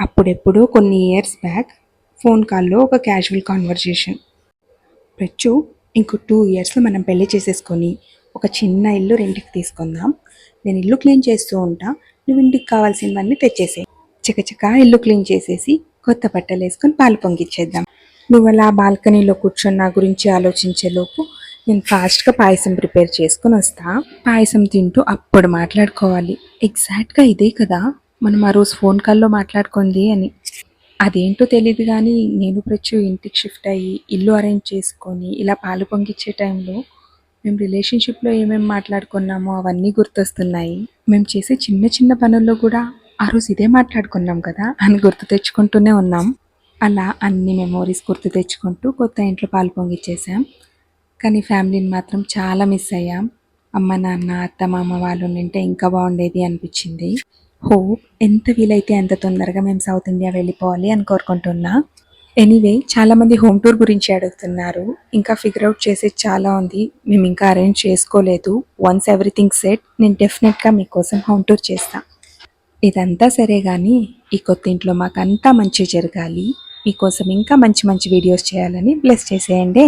అప్పుడెప్పుడో కొన్ని years back phone కాల్‌లో ఒక క్యాజువల్ కన్వర్జేషన్. "ప్రచ్చు, ఇంకో 2 ఇయర్స్‌లో మనం పెళ్లి చేసేసుకొని ఒక చిన్న ఇల్లు రెంట్‌కి తీసుకుందాం. నేను ఇల్లు క్లీన్ చేస్తూ ఉంటా. నువ్వు ఇంటికి కావాల్సినవన్నీ తెచ్చేసేయి. చకచకా ఇల్లు క్లీన్ చేసేసి కొత్త బట్టలేసుకొని పాలు పొంగిచ్చేద్దాం. నువ్వలా బాల్కనీలో కూర్చొని నా గురించి ఆలోచించేలోపు నేను ఫాస్ట్‌గా పాయసం ప్రిపేర్ చేసుకొని వస్తా. పాయసం తింటూ అప్పుడు మాట్లాడుకోవాలి. ఎగ్జాక్ట్‌గా ఇదే కదా మనం ఆ రోజు ఫోన్ కాల్‌లో మాట్లాడుకుంది" అని. అదేంటో తెలీదు గానీ నేను ప్రచ్చు ఇంటికి షిఫ్ట్ అయ్యి ఇల్లు అరేంజ్ చేసుకొని ఇలా పాలు పొంగిచ్చే టైంలో మేము రిలేషన్‌షిప్‌లో ఏమేమి మాట్లాడుకున్నామో అవన్నీ గుర్తొస్తున్నాయి. మేము చేసే చిన్న చిన్న పనుల్లో కూడా ఆ రోజు ఇదే మాట్లాడుకున్నాం కదా అని గుర్తు తెచ్చుకుంటూనే ఉన్నాం. అలా అన్ని మెమోరీస్ గుర్తు తెచ్చుకుంటూ కొత్త ఇంట్లో పాలు పొంగిచ్చేసాం. కానీ ఫ్యామిలీని మాత్రం చాలా మిస్ అయ్యాం. అమ్మ, నాన్న, అత్త, మామ వాళ్ళు ఉండింటే ఇంకా బాగుండేది అనిపించింది. హోప్ ఎంత వీలైతే అంత తొందరగా మేము సౌత్ ఇండియా వెళ్ళిపోవాలి అని కోరుకుంటున్నా. ఎనీవే, చాలామంది హోమ్ టూర్ గురించి అడుగుతున్నారు. ఇంకా ఫిగర్ అవుట్ చేసేది చాలా ఉంది. మేము ఇంకా అరేంజ్ చేసుకోలేదు. వన్స్ ఎవ్రీథింగ్ సెట్ నేను డెఫినెట్గా మీకోసం హోమ్ టూర్ చేస్తా. ఇదంతా సరే కానీ ఈ కొత్త ఇంట్లో మాకంతా మంచి జరగాలి. మీకోసం ఇంకా మంచి మంచి వీడియోస్ చేయాలని బ్లెస్ చేసేయండి.